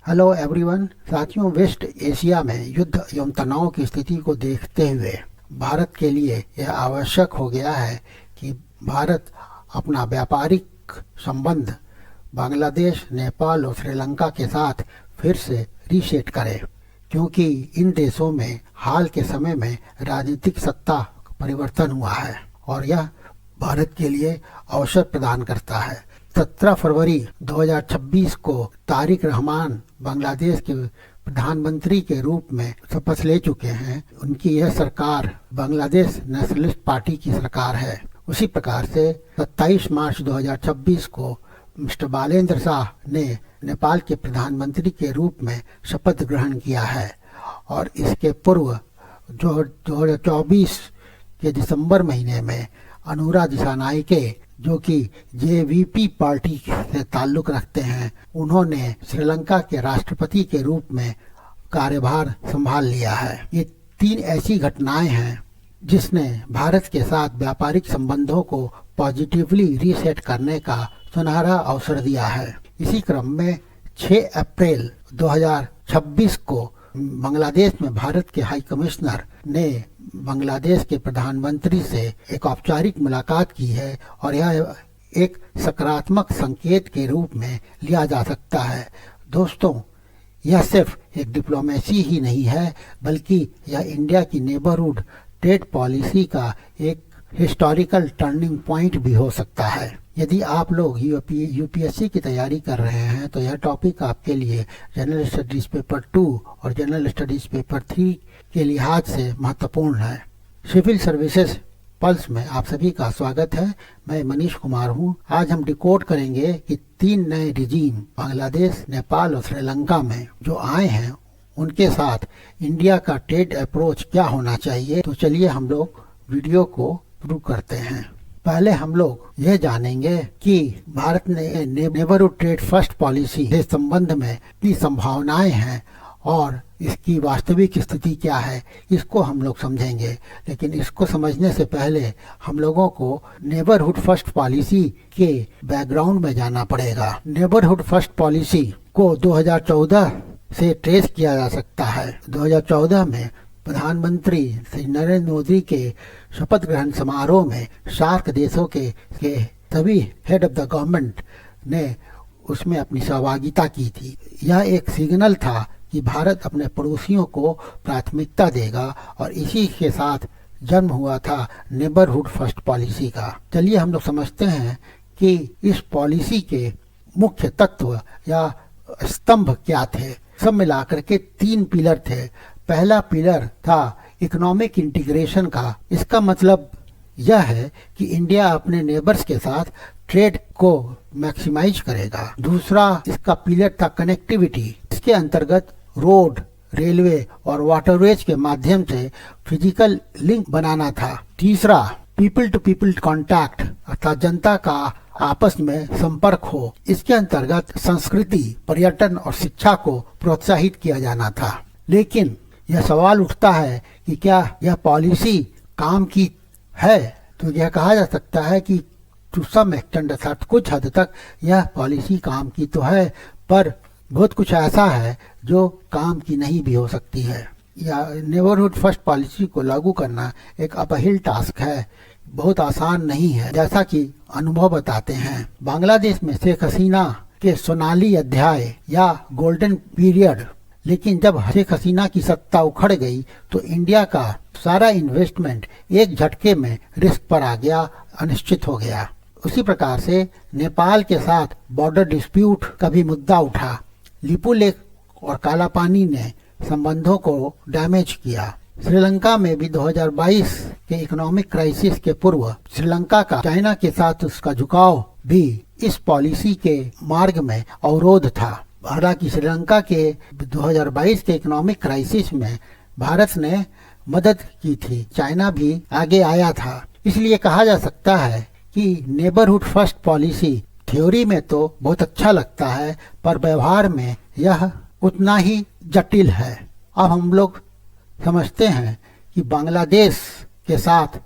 Hello everyone. साथियों, waste Asia में युद्ध एवं तनाव की स्थिति को देखते हुए भारत के लिए यह आवश्यक हो गया है कि भारत अपना व्यापारिक संबंध बांग्लादेश, नेपाल और श्रीलंका के साथ फिर से रीसेट करे, क्योंकि इन देशों में हाल के समय में राजनीतिक सत्ता परिवर्तन हुआ है और यह भारत के लिए अवसर प्रदान करता है। 17 फरवरी 2026 को तारिक रहमान बांग्लादेश के प्रधानमंत्री के रूप में शपथ ले चुके हैं। उनकी यह सरकार बांग्लादेश नेशनलिस्ट पार्टी की सरकार है। उसी प्रकार से 27 मार्च 2026 को मिस्टर बालेंद्र शाह ने नेपाल के प्रधानमंत्री के रूप में शपथ ग्रहण किया है और इसके पूर्व जो 2024 के दिसंबर महीने में अनुरा दिसानायके, जो कि जेवीपी पार्टी से ताल्लुक रखते हैं, उन्होंने श्रीलंका के राष्ट्रपति के रूप में कार्यभार संभाल लिया है। ये 3 ऐसी घटनाएं हैं जिसने भारत के साथ व्यापारिक संबंधों को पॉजिटिवली रीसेट करने का सुनहरा अवसर दिया है। इसी क्रम में 6 अप्रैल 2026 को बांग्लादेश में भारत के हाई कमिश्नर ने बांग्लादेश के प्रधानमंत्री से एक औपचारिक मुलाकात की है और यह एक सकारात्मक संकेत के रूप में लिया जा सकता है। दोस्तों, यह सिर्फ एक डिप्लोमेसी ही नहीं है, बल्कि यह इंडिया की नेबरहुड ट्रेड पॉलिसी का एक हिस्टोरिकल टर्निंग पॉइंट भी हो सकता है। यदि आप लोग यूपीएससी की तैयारी कर रहे हैं तो यह टॉपिक आपके लिए जनरल स्टडीज पेपर 2 और जनरल स्टडीज पेपर 3 के लिहाज से महत्वपूर्ण है। सिविल सर्विसेज पल्स में आप सभी का स्वागत है। मैं मनीष कुमार हूं। आज हम डिकोड करेंगे कि 3 नए रिजीम बांग्लादेश, नेपाल और श्रीलंका में जो आए हैं, उनके साथ इंडिया का ट्रेड अप्रोच क्या होना चाहिए। तो चलिए हम लोग वीडियो को शुरू करते हैं। पहले हम लोग यह जानेंगे कि भारत ने नेबरहुड ट्रेड फर्स्ट पॉलिसी के संबंध में कितनी संभावनाएं हैं और इसकी वास्तविक स्थिति क्या है, इसको हम लोग समझेंगे। लेकिन इसको समझने से पहले हम लोगों को नेबरहुड फर्स्ट पॉलिसी के बैकग्राउंड में जाना पड़ेगा। नेबरहुड फर्स्ट पॉलिसी को 2014 से ट्रेस किया जा सकता है। 2014 में प्रधानमंत्री श्री नरेंद्र मोदी के शपथ ग्रहण समारोह में सार्क देशों के सभी हेड ऑफ द गवर्नमेंट ने उसमें अपनी सहभागिता की थी। यह एक सिग्नल था कि भारत अपने पड़ोसियों को प्राथमिकता देगा और इसी के साथ जन्म हुआ था नेबरहुड फर्स्ट पॉलिसी का। चलिए हम लोग समझते हैं कि इस पॉलिसी के मुख्य तत्व या स्तंभ क्या थे। सब मिलाकर के 3 पिलर थे। पहला पिलर था इकोनॉमिक इंटीग्रेशन का। इसका मतलब यह है कि इंडिया अपने नेबर्स के साथ ट्रेड को मैक्सिमाइज करेगा। दूसरा इसका पिलर था कनेक्टिविटी। इसके अंतर्गत रोड, रेलवे और वाटरवेज के माध्यम से फिजिकल लिंक बनाना था। तीसरा पीपल टू पीपल कांटेक्ट अर्थात जनता का आपस में संपर्क हो। इसके अंतर्गत संस्कृति, पर्यटन और शिक्षा को प्रोत्साहित किया जाना था। लेकिन यह सवाल उठता है कि क्या यह पॉलिसी काम की है। तो यह कहा जा सकता है कि टू सम एक्सटेंट अर्थात कुछ हद तक यह पॉलिसी काम की तो है, पर बहुत कुछ ऐसा है जो काम की नहीं भी हो सकती है। या नेबरहुड फर्स्ट पॉलिसी को लागू करना एक अपहिल टास्क है, बहुत आसान नहीं है, जैसा कि अनुभव बताते हैं। बांग्लादेश में शेख हसीना के सोनाली अध्याय या गोल्डन पीरियड, लेकिन जब शेख हसीना की सत्ता उखड़ गई तो इंडिया का सारा इन्वेस्टमेंट एक झटके में रिस्क पर आ गया, अनिश्चित हो गया। उसी प्रकार से नेपाल के साथ बॉर्डर डिस्प्यूट का भी मुद्दा उठा। लिपू लेक और काला पानी ने संबंधों को डैमेज किया। श्रीलंका में भी 2022 के इकोनॉमिक क्राइसिस के पूर्व श्रीलंका का चाइना के साथ उसका झुकाव भी इस पॉलिसी के मार्ग में अवरोध था। हालांकि श्रीलंका के 2022 के इकोनॉमिक क्राइसिस में भारत ने मदद की थी, चाइना भी आगे आया था। इसलिए कहा जा सकता है कि नेबरहुड फर्स्ट पॉलिसी थ्योरी में तो बहुत अच्छा लगता है, पर व्यवहार में यह उतना ही जटिल है। अब हम लोग समझते हैं कि बांग्लादेश के साथ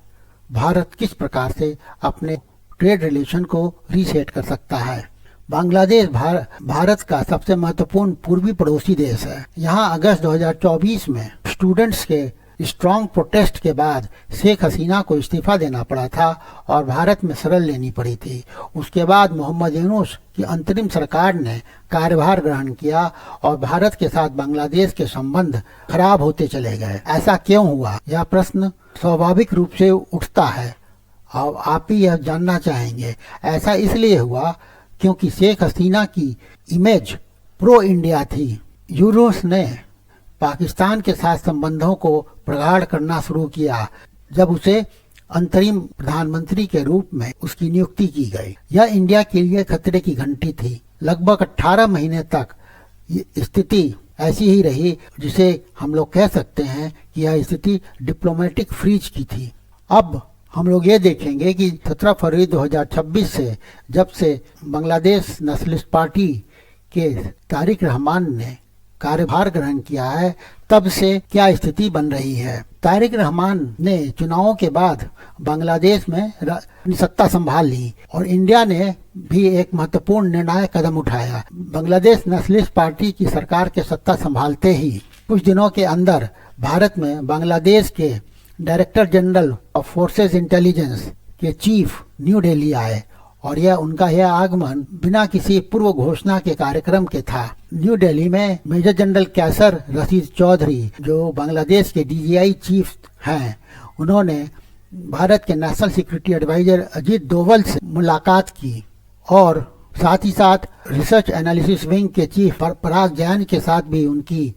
भारत किस प्रकार से अपने ट्रेड रिलेशन को रीसेट कर सकता है। बांग्लादेश भारत का सबसे महत्वपूर्ण पूर्वी पड़ोसी देश है। यहाँ अगस्त 2024 में स्टूडेंट्स के स्ट्रॉन्ग प्रोटेस्ट के बाद शेख हसीना को इस्तीफा देना पड़ा था और भारत में शरण लेनी पड़ी थी। उसके बाद मोहम्मद यूनुस की अंतरिम सरकार ने कार्यभार ग्रहण किया और भारत के साथ बांग्लादेश के संबंध खराब होते चले गए। ऐसा क्यों हुआ? यह प्रश्न स्वाभाविक रूप से उठता है और आप ही यह जानना चाहेंगे। ऐसा इसलिए हुआ क्योंकि शेख हसीना की इमेज प्रो इंडिया थी। यूनुस ने पाकिस्तान के साथ संबंधों को प्रगाढ़ करना शुरू किया जब उसे अंतरिम प्रधानमंत्री के रूप में उसकी नियुक्ति की गई। यह इंडिया के लिए खतरे की घंटी थी। लगभग 18 महीने तक स्थिति ऐसी ही रही जिसे हम लोग कह सकते हैं कि यह स्थिति डिप्लोमेटिक फ्रीज की थी। अब हम लोग ये देखेंगे कि 17 फरवरी 2026 से जब से बांग्लादेश नेशनलिस्ट पार्टी के तारिक रहमान ने कार्यभार ग्रहण किया है तब से क्या स्थिति बन रही है। तारिक रहमान ने चुनावों के बाद बांग्लादेश में सत्ता संभाल ली और इंडिया ने भी एक महत्वपूर्ण निर्णायक कदम उठाया। बांग्लादेश नेशनलिस्ट पार्टी की सरकार के सत्ता संभालते ही कुछ दिनों के अंदर भारत में बांग्लादेश के director general of forces intelligence के चीफ न्यू दिल्ली आए और उनका यह आगमन बिना किसी पूर्व घोषणा के कार्यक्रम के था। न्यू दिल्ली में मेजर जनरल कैसर रशीद चौधरी जो बांग्लादेश के डीजीआई चीफ हैं, उन्होंने भारत के national security adviser Ajit Doval से मुलाकात की और साथ ही साथ रिसर्च एनालिसिस विंग के चीफ पराग जैन के साथ भी उनकी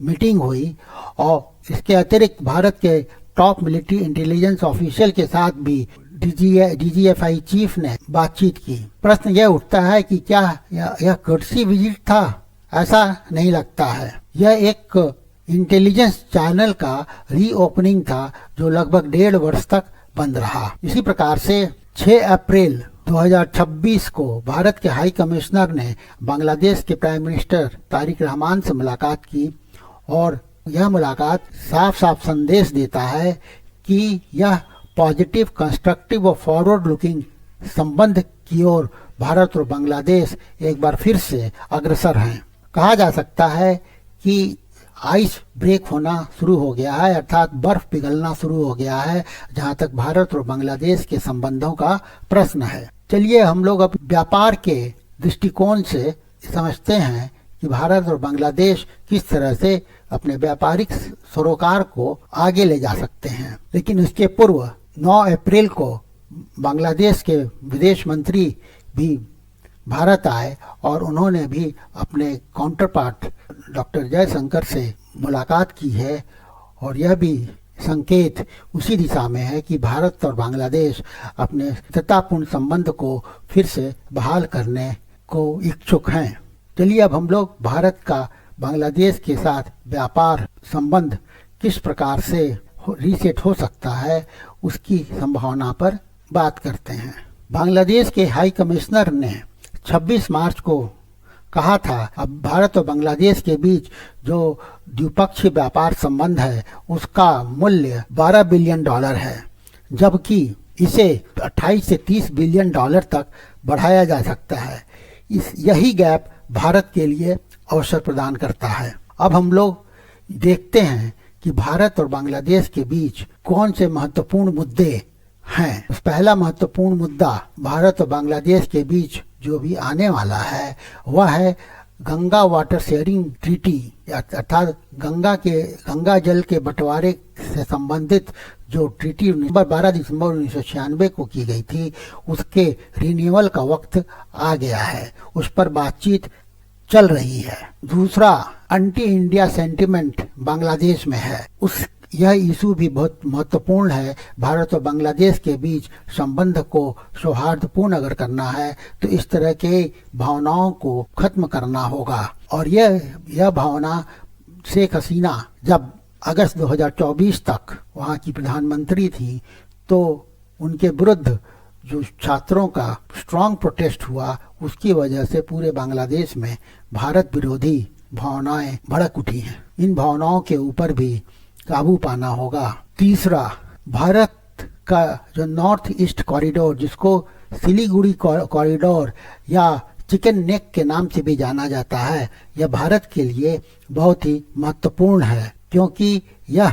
मीटिंग हुई और इसके अतिरिक्त भारत के टॉप मिलिट्री इंटेलिजेंस ऑफिशियल के साथ भी डीजीएफआई चीफ ने बातचीत की। प्रश्न यह उठता है कि क्या यह कर्टसी विजिट था? ऐसा नहीं लगता है। यह एक इंटेलिजेंस चैनल का रीओपनिंग था जो लगभग 1.5 वर्ष तक बंद रहा। इसी प्रकार से 6 अप्रैल 2026 को भारत के हाई कमिश्नर ने बांग्लादेश के प्राइम मिनिस्टर तारिक रहमान से मुलाकात की और यह मुलाकात साफ साफ संदेश देता है कि यह पॉजिटिव, कंस्ट्रक्टिव और फॉरवर्ड लुकिंग संबंध की ओर भारत और बांग्लादेश एक बार फिर से अग्रसर हैं। कहा जा सकता है कि आइस ब्रेक होना शुरू हो गया है, अर्थात बर्फ पिघलना शुरू हो गया है जहां तक भारत और बांग्लादेश के संबंधों का प्रश्न है। चलिए हम लोग अब व्यापार के दृष्टिकोण से समझते हैं कि भारत और बांग्लादेश किस तरह से अपने व्यापारिक सरोकार को आगे ले जा सकते हैं। लेकिन इसके पूर्व 9 अप्रैल को बांग्लादेश के विदेश मंत्री भी भारत आए और उन्होंने भी अपने काउंटर पार्ट डॉक्टर जयशंकर से मुलाकात की है और यह भी संकेत उसी दिशा में है कि भारत और बांग्लादेश अपने मित्रतापूर्ण संबंध को फिर से बहाल करने को इच्छुक हैं। चलिए अब हम लोग भारत का बांग्लादेश के साथ व्यापार संबंध किस प्रकार से रीसेट हो सकता है उसकी संभावना पर बात करते हैं। बांग्लादेश के हाई कमिश्नर ने 26 मार्च को कहा था अब भारत और बांग्लादेश के बीच जो द्विपक्षीय व्यापार संबंध है उसका मूल्य $12 बिलियन है, जबकि इसे 28 से 30 बिलियन डॉलर तक बढ़ाया जा सकता है। यही गैप भारत के लिए अवसर प्रदान करता है। अब हम लोग देखते हैं कि भारत और बांग्लादेश के बीच कौन से महत्वपूर्ण मुद्दे हैं। पहला महत्वपूर्ण मुद्दा भारत और बांग्लादेश के बीच जो भी आने वाला है वह है गंगा वाटर शेयरिंग ट्रीटी, अर्थात गंगा जल के बंटवारे से संबंधित जो ट्रीटी 12 दिसंबर 1996 को की गई थी उसके रिन्यूअल का वक्त आ गया है, उस पर बातचीत चल रही है। दूसरा, एंटी इंडिया सेंटिमेंट बांग्लादेश में है, यह इशू भी बहुत महत्वपूर्ण है। भारत और बांग्लादेश के बीच संबंध को सौहार्दपूर्ण अगर करना है तो इस तरह के भावनाओं को खत्म करना होगा और यह भावना शेख हसीना जब अगस्त 2024 तक वहां की प्रधानमंत्री थी तो उनके विरुद्ध जो छात्रों का स्ट्रांग प्रोटेस्ट हुआ उसकी वजह से पूरे बांग्लादेश में भारत विरोधी भावनाएं भड़क उठी हैं। इन भावनाओं के ऊपर भी काबू पाना होगा। तीसरा, भारत का जो नॉर्थ ईस्ट कॉरिडोर जिसको सिलीगुड़ी कॉरिडोर या चिकन नेक के नाम से भी जाना जाता है। यह भारत के लिए बहुत ही महत्वपूर्ण है, क्योंकि यह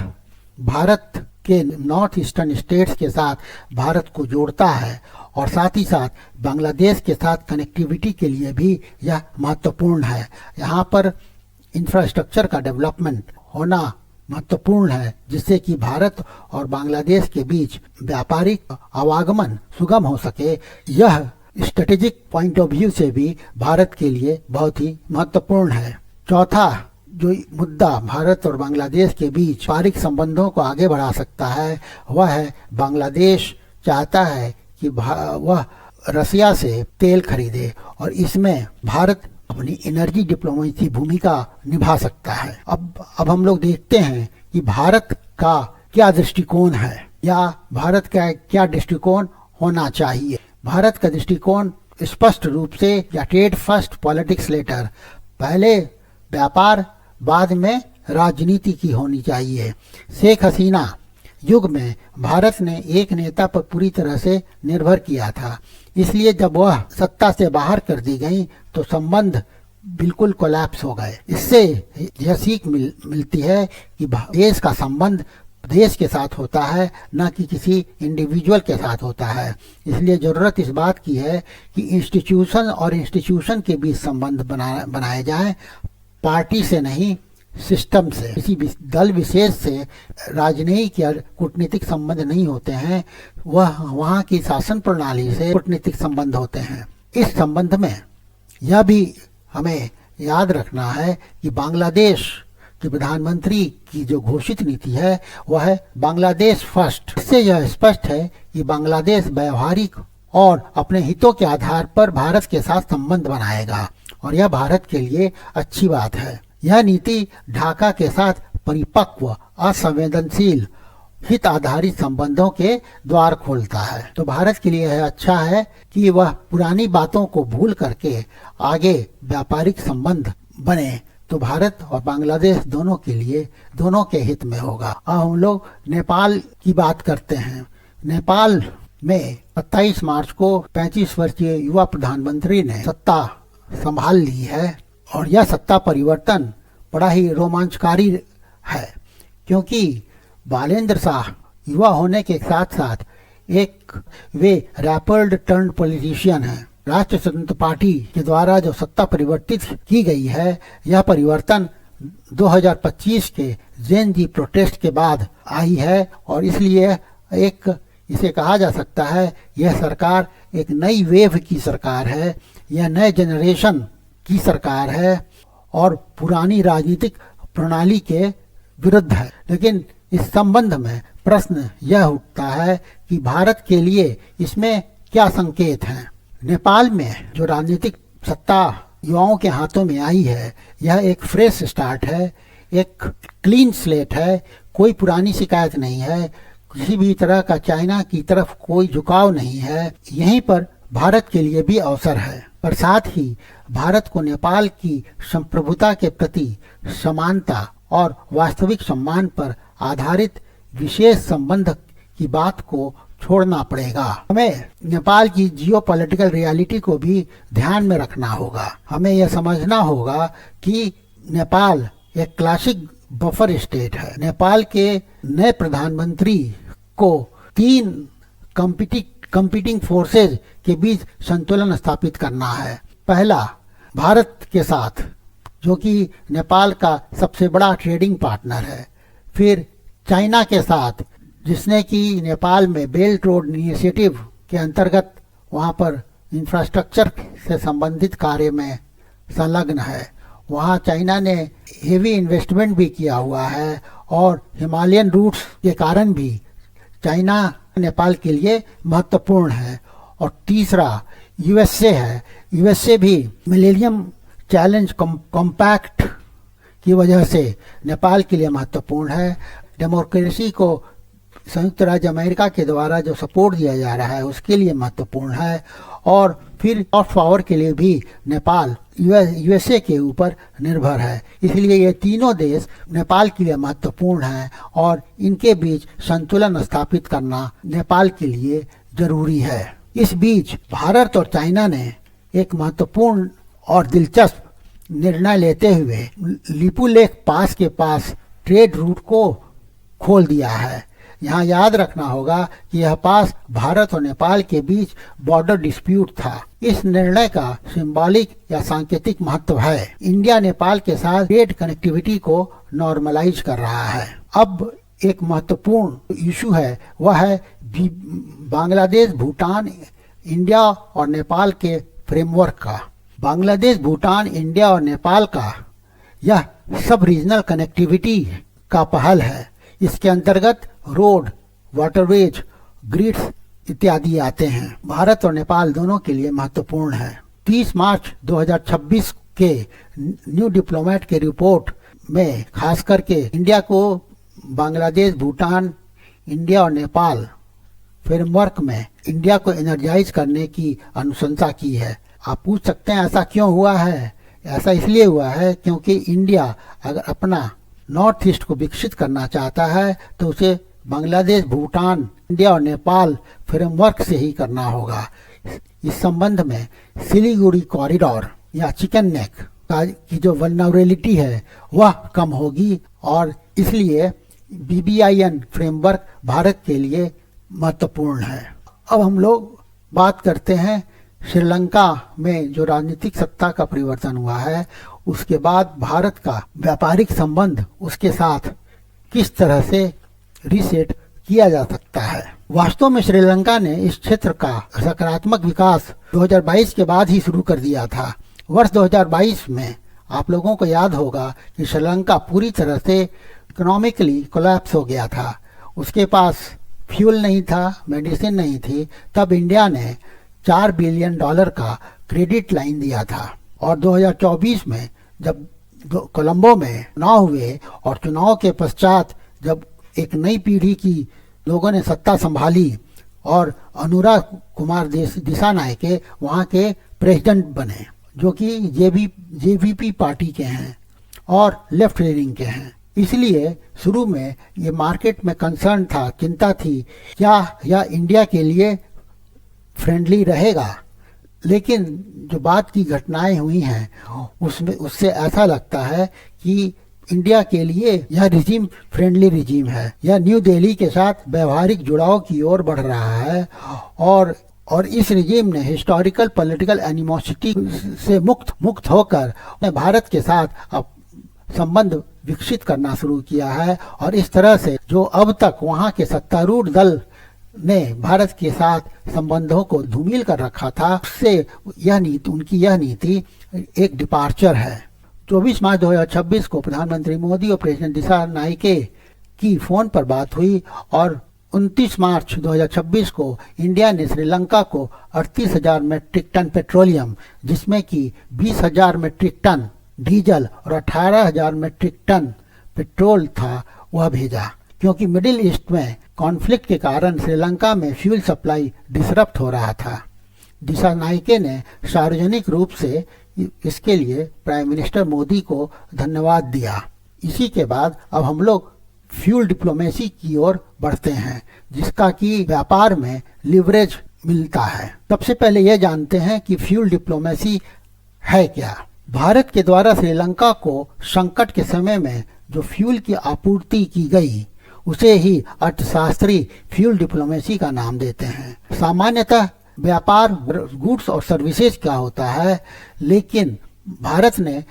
भारत के नॉर्थ ईस्टर्न स्टेट्स के साथ भारत को जोड़ता है और साथ ही साथ बांग्लादेश के साथ कनेक्टिविटी के लिए भी यह महत्वपूर्ण है। यहाँ पर इंफ्रास्ट्रक्चर का डेवलपमेंट होना महत्वपूर्ण है, जिससे कि भारत और बांग्लादेश के बीच व्यापारिक आवागमन सुगम हो सके। यह स्ट्रेटेजिक पॉइंट ऑफ व्यू से भी भारत के लिए बहुत ही महत्वपूर्ण है। चौथा जो मुद्दा भारत और बांग्लादेश के बीच व्यापारिक संबंधों को आगे बढ़ा सकता है, वह है बांग्लादेश चाहता है कि वह रसिया से तेल खरीदे और इसमें भारत अपनी एनर्जी डिप्लोमेसी भूमिका निभा सकता है। अब हम लोग देखते हैं कि भारत का क्या दृष्टिकोण है या भारत का क्या दृष्टिकोण होना चाहिए। भारत का दृष्टिकोण स्पष्ट रूप से या ट्रेड फर्स्ट पॉलिटिक्स लेटर, पहले व्यापार बाद में राजनीति की होनी चाहिए। शेख हसीना युग में भारत ने एक नेता पर पूरी तरह से निर्भर किया था, इसलिए जब वह सत्ता से बाहर कर दी गई तो संबंध बिल्कुल कोलैप्स हो गए। इससे यह सीख मिलती है कि देश का संबंध देश के साथ होता है, न कि किसी इंडिविजुअल के साथ होता है। इसलिए जरूरत इस बात की है कि इंस्टीट्यूशन और इंस्टीट्यूशन के बीच संबंध बनाए जाएं, पार्टी से नहीं, सिस्टम से। किसी दल विशेष से राजनयिक या कूटनीतिक संबंध नहीं होते हैं, वह वहाँ की शासन प्रणाली से कूटनीतिक संबंध होते हैं। इस संबंध में यह भी हमें याद रखना है कि बांग्लादेश के प्रधानमंत्री की जो घोषित नीति है वह है बांग्लादेश फर्स्ट। इससे यह स्पष्ट है कि बांग्लादेश व्यवहारिक और अपने हितों के आधार पर भारत के साथ संबंध बनाएगा और यह भारत के लिए अच्छी बात है। यह नीति ढाका के साथ परिपक्व, असंवेदनशील, हित आधारित संबंधों के द्वार खोलता है। तो भारत के लिए यह अच्छा है कि वह पुरानी बातों को भूल करके आगे व्यापारिक संबंध बने, तो भारत और बांग्लादेश दोनों के लिए, दोनों के हित में होगा। अब हम लोग नेपाल की बात करते हैं। नेपाल में 27 मार्च को 35 वर्षीय युवा प्रधानमंत्री ने सत्ता संभाल ली है और यह सत्ता परिवर्तन बड़ा ही रोमांचकारी है, क्योंकि बालेंद्र शाह युवा होने के साथ साथ वे रैपर्ड टर्न पॉलिटिशियन हैं। राष्ट्रीय स्वतंत्र पार्टी के द्वारा जो सत्ता परिवर्तित की गई है, यह परिवर्तन 2025 के जेन जी प्रोटेस्ट के बाद आई है और इसलिए इसे कहा जा सकता है यह सरकार एक नई वेव की सरकार है, यह नए जनरेशन की सरकार है और पुरानी राजनीतिक प्रणाली के विरुद्ध है। लेकिन इस संबंध में प्रश्न यह उठता है कि भारत के लिए इसमें क्या संकेत हैं। नेपाल में जो राजनीतिक सत्ता युवाओं के हाथों में आई है, यह एक फ्रेश स्टार्ट है, एक क्लीन स्लेट है, कोई पुरानी शिकायत नहीं है, किसी भी तरह का चाइना की तरफ कोई झुकाव नहीं है। यहीं पर भारत के लिए भी अवसर है, पर साथ ही भारत को नेपाल की संप्रभुता के प्रति समानता और वास्तविक सम्मान पर आधारित विशेष संबंध की बात को छोड़ना पड़ेगा। हमें नेपाल की जियोपॉलिटिकल रियलिटी को भी ध्यान में रखना होगा। हमें यह समझना होगा कि नेपाल एक क्लासिक बफर स्टेट है। नेपाल के नए प्रधानमंत्री को 3 कंपीटिंग फोर्सेज के बीच संतुलन स्थापित करना है। पहला, भारत के साथ, जो कि नेपाल का सबसे बड़ा ट्रेडिंग पार्टनर है। फिर चाइना के साथ, जिसने कि नेपाल में बेल्ट रोड इनिशिएटिव के अंतर्गत वहाँ पर इंफ्रास्ट्रक्चर से संबंधित कार्य में संलग्न है। वहाँ चाइना ने हेवी इन्वेस्टमेंट भी किया हुआ है और हिमालयन रूट्स के कारण भी चाइना नेपाल के लिए महत्वपूर्ण है। और तीसरा यूएसए है। यूएसए भी मिलेनियम चैलेंज कॉम्पैक्ट की वजह से नेपाल के लिए महत्वपूर्ण है। डेमोक्रेसी को संयुक्त राज्य अमेरिका के द्वारा जो सपोर्ट दिया जा रहा है उसके लिए महत्वपूर्ण है। और फिर सॉफ्ट पावर के लिए भी नेपाल यूएसए के ऊपर निर्भर है। इसलिए ये तीनों देश नेपाल के लिए महत्वपूर्ण हैं और इनके बीच संतुलन स्थापित करना नेपाल के लिए जरूरी है। इस बीच भारत और चाइना ने एक महत्वपूर्ण और दिलचस्प निर्णय लेते हुए लिपू लेक पास के पास ट्रेड रूट को खोल दिया है। यहाँ याद रखना होगा कि यह पास भारत और नेपाल के बीच बॉर्डर डिस्प्यूट था। इस निर्णय का सिंबॉलिक या सांकेतिक महत्व है। इंडिया नेपाल के साथ ट्रेड कनेक्टिविटी को नॉर्मलाइज कर रहा है। अब एक महत्वपूर्ण इशू है, वह है बांग्लादेश, भूटान, इंडिया और नेपाल के फ्रेमवर्क का। बांग्लादेश, भूटान, इंडिया और नेपाल का यह सब रीजनल कनेक्टिविटी का पहल है। इसके अंतर्गत रोड, वाटरवेज, ग्रिड्स इत्यादि आते हैं। भारत और नेपाल दोनों के लिए महत्वपूर्ण है। 30 मार्च 2026 के न्यू डिप्लोमेट के रिपोर्ट में खास करके इंडिया को बांग्लादेश, भूटान, इंडिया और नेपाल फ्रेमवर्क में इंडिया को एनर्जाइज करने की अनुशंसा की है। आप पूछ सकते हैं ऐसा क्यों हुआ है? ऐसा इसलिए हुआ है क्योंकि इंडिया अगर अपना नॉर्थ ईस्ट को विकसित करना चाहता है तो उसे बांग्लादेश, भूटान, इंडिया और नेपाल फ्रेमवर्क से ही करना होगा। इस संबंध में सिलीगुड़ी कॉरिडोर या चिकन नेक की जो वल्नरेबिलिटी है वह कम होगी और इसलिए BBIN फ्रेमवर्क भारत के लिए महत्वपूर्ण है। अब हम लोग बात करते हैं श्रीलंका में जो राजनीतिक सत्ता का परिवर्तन हुआ है, उसके बाद भारत का व्यापारिक संबंध उसके साथ किस तरह से रीसेट किया जा सकता है। वास्तव में श्रीलंका ने इस क्षेत्र का सकारात्मक विकास 2022 के बाद ही शुरू कर दिया था। वर्ष 2022 में आप लोगों को याद होगा कि श्रीलंका पूरी तरह से इकोनॉमिकली कोलैप्स हो गया था। उसके पास फ्यूल नहीं था, मेडिसिन नहीं थी। तब इंडिया ने $4 बिलियन का क्रेडिट लाइन दिया था और 2024 में जब कोलंबो में चुनाव हुए और चुनाव के पश्चात जब एक नई पीढ़ी की लोगों ने सत्ता संभाली और अनुराग कुमार दिसानायके वहाँ के प्रेसिडेंट बने, जो कि JVP पार्टी के हैं और लेफ्ट लीनिंग के हैं। इसलिए शुरू में ये मार्केट में कंसर्न था, चिंता थी क्या यह इंडिया के लिए फ्रेंडली रहेगा। लेकिन जो बात की घटनाएं हुई हैं उससे ऐसा लगता है कि इंडिया के लिए यह रिजीम फ्रेंडली रिजीम है। यह न्यू दिल्ली के साथ व्यवहारिक जुड़ाव की ओर बढ़ रहा है और इस रिजीम ने हिस्टोरिकल पॉलिटिकल एनिमोसिटी से मुक्त होकर भारत के साथ अब संबंध विकसित करना शुरू किया है और इस तरह से जो अब तक वहाँ के सत्तारूढ़ दल ने भारत के साथ संबंधों को धूमिल कर रखा था, उससे उनकी यह नीति एक डिपार्चर है। 24 मार्च 2026 को प्रधानमंत्री मोदी और प्रेसिडेंट दिसानायके की फोन पर बात हुई और 29 मार्च 2026 को इंडिया ने श्रीलंका को 38,000 मेट्रिक टन पेट्रोलियम, जिसमें कि 20,000 मेट्रिक टन डीजल और 18,000 मेट्रिक टन पेट्रोल था, वह भेजा। क्योंकि मिडिल ईस्ट में कॉन्फ्लिक्ट के कारण श्रीलंका में फ्यूल सप्लाई डिसरप्ट हो रहा था। दिसानायके ने सार्वजनिक रूप से इसके लिए प्राइम मिनिस्टर मोदी को धन्यवाद दिया। इसी के बाद अब हम लोग फ्यूल डिप्लोमेसी की ओर बढ़ते हैं, जिसका कि व्यापार में लिवरेज मिलता है। सबसे पहले यह जानते हैं कि फ्यूल डिप्लोमेसी है क्या। भारत के द्वारा श्रीलंका को संकट के समय में जो फ्यूल की आपूर्ति की गई उसे ही अर्थशास्त्री फ्यूल डिप्लोमेसी का नाम देते हैं। सामान्यतः व्यापार गुड्स और सर्विसेज का होता है, लेकिन भारत ने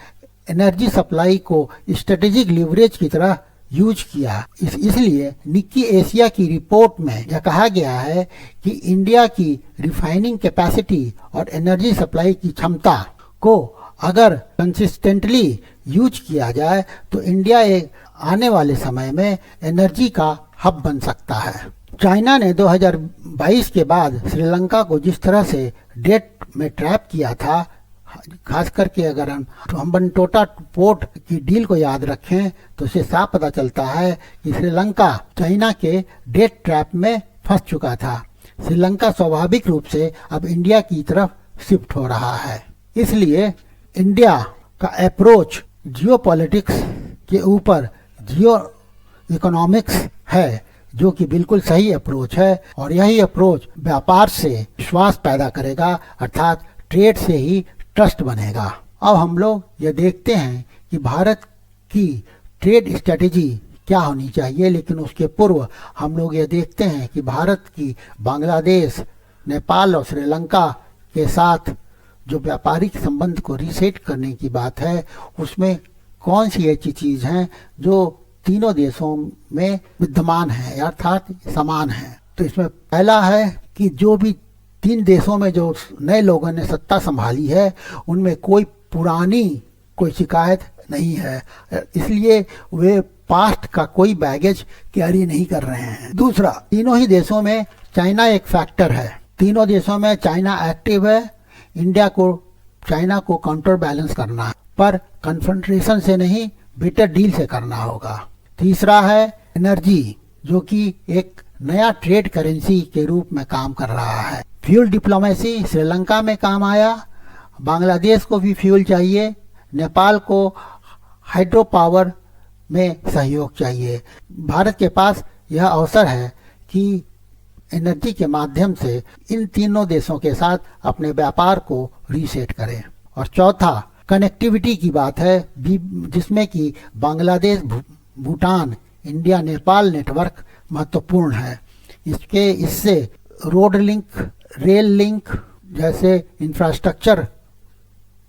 एनर्जी सप्लाई को स्ट्रेटेजिक लिवरेज की तरह यूज किया। इसलिए निक्की एशिया की रिपोर्ट में यह कहा गया है कि इंडिया की रिफाइनिंग कैपेसिटी और एनर्जी सप्लाई की क्षमता को अगर कंसिस्टेंटली यूज किया जाए तो इंडिया एक आने वाले समय में एनर्जी का हब बन सकता है। चाइना ने 2022 के बाद श्रीलंका को जिस तरह से डेट में ट्रैप किया था, खास करके अगर हम बनटोटा पोर्ट की डील को याद रखें तो इसे साफ पता चलता है कि श्रीलंका चाइना के डेट ट्रैप में फंस चुका था। श्रीलंका स्वाभाविक रूप से अब इंडिया की तरफ शिफ्ट हो रहा है। इसलिए इंडिया का अप्रोच जियोपॉलिटिक्स के ऊपर जियो इकोनॉमिक्स है, जो कि बिल्कुल सही अप्रोच है और यही अप्रोच व्यापार से विश्वास पैदा करेगा, अर्थात ट्रेड से ही ट्रस्ट बनेगा। अब हम लोग ये देखते हैं कि भारत की ट्रेड स्ट्रेटेजी क्या होनी चाहिए, लेकिन उसके पूर्व हम लोग ये देखते हैं कि भारत की बांग्लादेश, नेपाल और श्रीलंका के साथ जो व्यापारिक संबंध को रीसेट करने की बात है, उसमें कौन सी ऐसी चीज़ हैं जो तीनों देशों में विद्यमान है, अर्थात समान है। तो इसमें पहला है कि जो भी तीन देशों में जो नए लोगों ने सत्ता संभाली है, उनमें कोई शिकायत नहीं है, इसलिए वे पास्ट का कोई बैगेज कैरी नहीं कर रहे हैं। दूसरा, तीनों ही देशों में चाइना एक फैक्टर है। तीनों देशों में चाइना एक्टिव है। इंडिया को चाइना को काउंटर बैलेंस करना है, पर कन्फ्रंटेशन से नहीं, बेटर डील से करना होगा। तीसरा है एनर्जी, जो कि एक नया ट्रेड करेंसी के रूप में काम कर रहा है। फ्यूल डिप्लोमेसी श्रीलंका में काम आया। बांग्लादेश को भी फ्यूल चाहिए। नेपाल को हाइड्रो पावर में सहयोग चाहिए। भारत के पास यह अवसर है कि एनर्जी के माध्यम से इन तीनों देशों के साथ अपने व्यापार को रीसेट करें। और चौथा, कनेक्टिविटी की बात है, जिसमें कि बांग्लादेश, भूटान, इंडिया, नेपाल नेटवर्क महत्वपूर्ण है। इससे रोड लिंक, रेल लिंक जैसे इंफ्रास्ट्रक्चर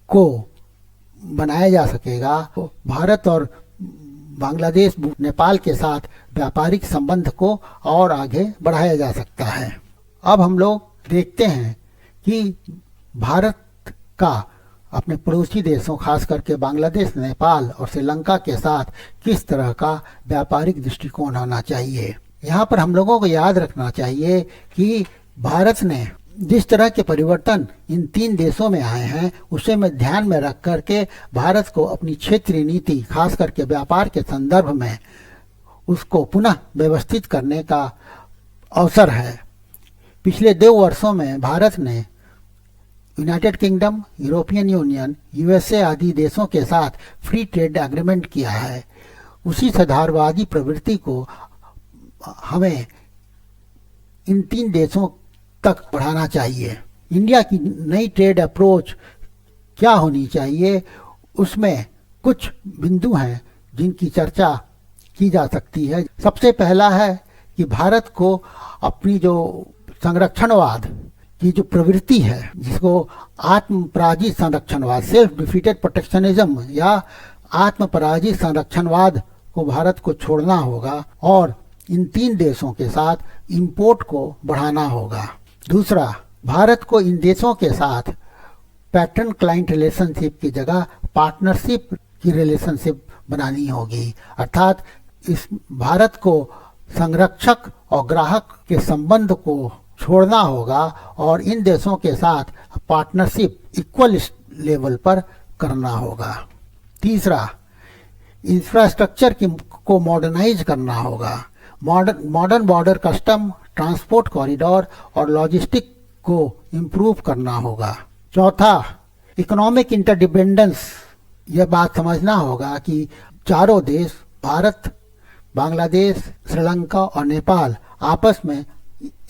को बनाया जा सकेगा। तो भारत और बांग्लादेश, नेपाल के साथ व्यापारिक संबंध को और आगे बढ़ाया जा सकता है। अब हम लोग देखते हैं कि भारत का अपने पड़ोसी देशों, खास करके बांग्लादेश, नेपाल और श्रीलंका के साथ किस तरह का व्यापारिक दृष्टिकोण होना चाहिए। यहाँ पर हम लोगों को याद रखना चाहिए कि भारत ने जिस तरह के परिवर्तन इन तीन देशों में आए हैं, उसे में ध्यान में रख करके भारत को अपनी क्षेत्रीय नीति, खास करके व्यापार के संदर्भ में, उसको पुनः व्यवस्थित करने का अवसर है। पिछले 2 वर्षों में भारत ने United kingdom, European union, USA आदि देशों के साथ फ्री ट्रेड एग्रीमेंट किया है। उसी सुधारवादी प्रवृत्ति को हमें इन तीन देशों तक बढ़ाना चाहिए। इंडिया की नई ट्रेड अप्रोच क्या होनी चाहिए, उसमें कुछ बिंदु हैं जिनकी चर्चा की जा सकती है। सबसे पहला है कि भारत को अपनी जो संरक्षणवाद की जो प्रवृत्ति है, जिसको आत्मपराजित संरक्षणवाद, सेल्फ डिफीटेड प्रोटेक्शनिज्म या आत्मपराजित संरक्षणवाद को भारत को छोड़ना होगा और इन तीन देशों के साथ इंपोर्ट को बढ़ाना होगा। दूसरा, भारत को इन देशों के साथ पैटर्न क्लाइंट रिलेशनशिप की जगह पार्टनरशिप की रिलेशनशिप बनानी होगी, अर्थात इस भारत को संरक्षक और ग्राहक के संबंध को छोड़ना होगा और इन देशों के साथ पार्टनरशिप इक्वल लेवल पर करना होगा। तीसरा, इंफ्रास्ट्रक्चर को मॉडर्नाइज करना होगा। Modern border custom, transport corridor और लॉजिस्टिक को इम्प्रूव करना होगा। चौथा, इकोनॉमिक इंटरडिपेंडेंस, यह बात समझना होगा कि चारों देश, भारत, बांग्लादेश, श्रीलंका और नेपाल, आपस में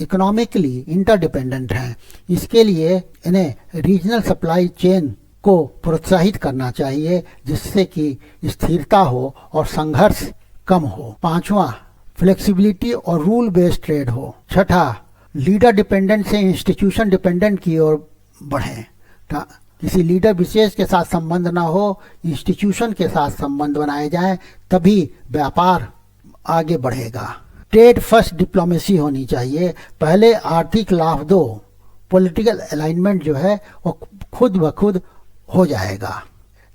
इकोनॉमिकली इंटरडिपेंडेंट हैं। इसके लिए इन्हें रीजनल सप्लाई चेन को प्रोत्साहित करना चाहिए, जिससे कि स्थिरता हो और संघर्ष कम हो। पांचवा, फ्लेक्सिबिलिटी और रूल बेस्ड ट्रेड हो। छठा, लीडर डिपेंडेंट से इंस्टीट्यूशन डिपेंडेंट की ओर बढ़ें। किसी लीडर विशेष के साथ संबंध ना हो, इंस्टीट्यूशन के साथ संबंध बनाए जाएं, तभी व्यापार आगे बढ़ेगा। ट्रेड फर्स्ट डिप्लोमेसी होनी चाहिए, पहले आर्थिक लाभ दो, पॉलिटिकल अलाइनमेंट जो है वो खुद ब खुद हो जाएगा।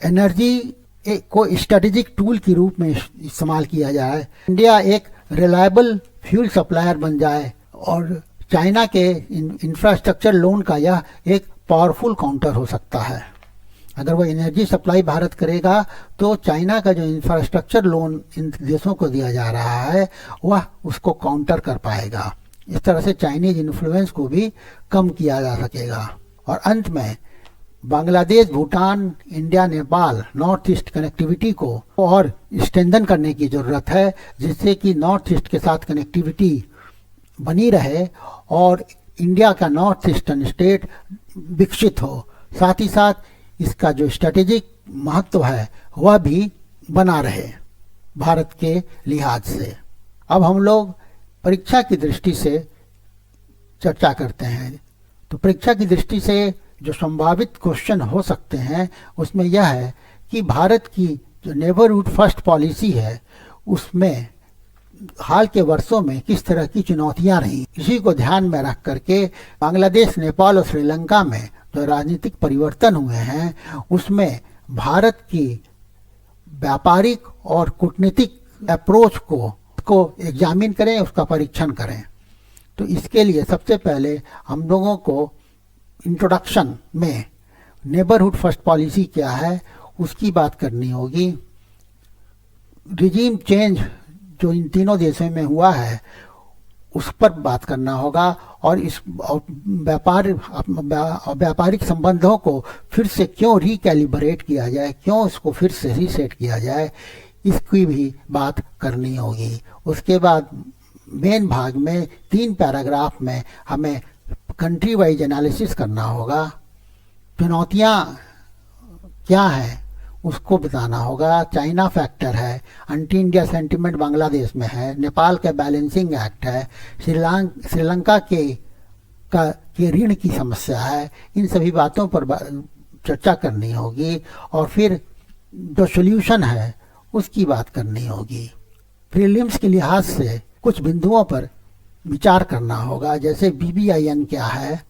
एनर्जी को स्ट्रेटेजिक टूल के रूप में इस्तेमाल किया जाए। इंडिया एक रिलायबल फ्यूल सप्लायर बन जाए और चाइना के इंफ्रास्ट्रक्चर लोन का यह एक पावरफुल काउंटर हो सकता है। अगर वो एनर्जी सप्लाई भारत करेगा तो चाइना का जो इंफ्रास्ट्रक्चर लोन इन देशों को दिया जा रहा है वह उसको काउंटर कर पाएगा। इस तरह से चाइनीज इन्फ्लुएंस को भी कम किया जा सकेगा। और अंत में Bangladesh, Bhutan, India, Nepal north east connectivity को और स्ट्रेंथन करने की ज़रूरत है, जिससे कि नॉर्थ ईस्ट के साथ कनेक्टिविटी बनी रहे और इंडिया का नॉर्थ ईस्टर्न स्टेट विकसित हो, साथ ही साथ इसका जो स्ट्रेटेजिक महत्व है वह भी बना रहे भारत के लिहाज से। अब हम लोग परीक्षा की दृष्टि से चर्चा करते हैं। तो परीक्षा की दृष्टि से जो संभावित क्वेश्चन हो सकते हैं उसमें यह है कि भारत की जो नेबरहुड फर्स्ट पॉलिसी है उसमें हाल के वर्षों में किस तरह की चुनौतियां रही, इसी को ध्यान में रख करके बांग्लादेश, नेपाल और श्रीलंका में जो राजनीतिक परिवर्तन हुए हैं उसमें भारत की व्यापारिक और कूटनीतिक अप्रोच को एग्जामिन करें, उसका परीक्षण करें। तो इसके लिए सबसे पहले हम लोगों को इंट्रोडक्शन में नेबरहुड फर्स्ट पॉलिसी क्या है उसकी बात करनी होगी। रिजीम चेंज जो इन तीनों देशों में हुआ है उस पर बात करना होगा और इस व्यापारिक संबंधों को फिर से क्यों रिकैलिब्रेट किया जाए, क्यों इसको फिर से रीसेट किया जाए, इसकी भी बात करनी होगी। उसके बाद मेन भाग में 3 पैराग्राफ में हमें कंट्री वाइज एनालिसिस करना होगा। चुनौतियाँ क्या हैं उसको बताना होगा। चाइना फैक्टर है, एंटी इंडिया सेंटिमेंट बांग्लादेश में है, नेपाल का बैलेंसिंग एक्ट है, श्रीलंका के ऋण की समस्या है। इन सभी बातों पर चर्चा करनी होगी और फिर जो सोल्यूशन है उसकी बात करनी होगी। प्रीलिम्स के लिहाज से कुछ बिंदुओं पर विचार करना होगा, जैसे BBIN क्या है,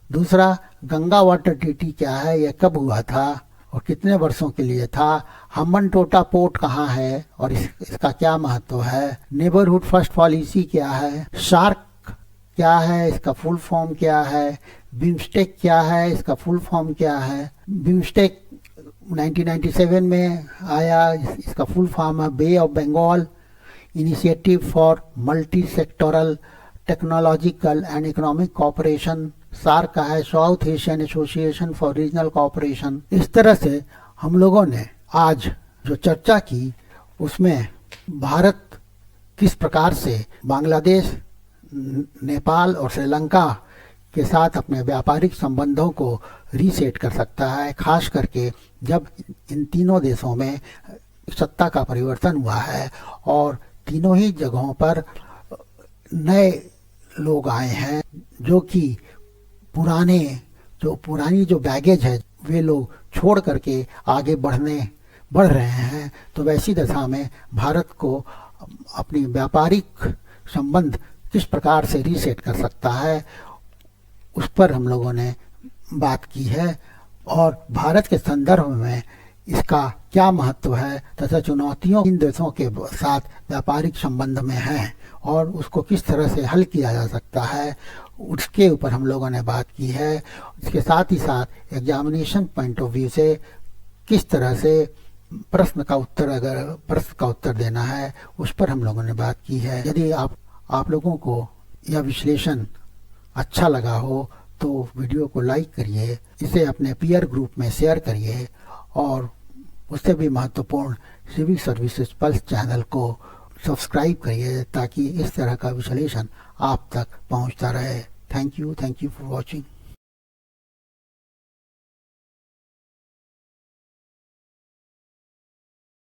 दूसरा गंगा वाटर ट्रीटी क्या है, यह कब हुआ था और कितने वर्षों के लिए था, हम्बनटोटा पोर्ट कहाँ है और इसका क्या महत्व है, नेबरहुड फर्स्ट पॉलिसी क्या है, सार्क क्या है, इसका फुल फॉर्म क्या है, बिम्स्टेक क्या है, इसका फुल फॉर्म क्या है। बिम्स्टेक 1997 में आया, इसका फुल फॉर्म है Bay of Bengal Initiative for Multi Sectoral Technological and Economic Cooperation. SAARC का है South Asian Association for Regional Cooperation. इस तरह से हम लोगों ने आज जो चर्चा की उसमें भारत किस प्रकार से बांग्लादेश, नेपाल और श्रीलंका के साथ अपने व्यापारिक संबंधों को रीसेट कर सकता है, खास करके जब इन तीनों देशों में सत्ता का परिवर्तन हुआ है और तीनों ही जगहों पर नए लोग आए हैं जो कि पुरानी जो बैगेज है वे लोग छोड़ करके आगे बढ़ रहे हैं। तो वैसी दशा में भारत को अपनी व्यापारिक संबंध किस प्रकार से रीसेट कर सकता है उस पर हम लोगों ने बात की है और भारत के संदर्भ में इसका क्या महत्व है तथा चुनौतियों इन देशों के साथ व्यापारिक संबंध में हैं और उसको किस तरह से हल किया जा सकता है उसके ऊपर हम लोगों ने बात की है। इसके साथ ही साथ एग्जामिनेशन पॉइंट ऑफ व्यू से किस तरह से प्रश्न का उत्तर देना है उस पर हम लोगों ने बात की है। यदि आप लोगों को यह विश्लेषण अच्छा लगा हो तो वीडियो को लाइक करिए, इसे अपने पीयर ग्रुप में शेयर करिए और उससे भी महत्वपूर्ण सिविल सर्विसेज पल्स चैनल को सब्सक्राइब करिए ताकि इस तरह का विश्लेषण आप तक पहुंचता रहे। Thank you for watching.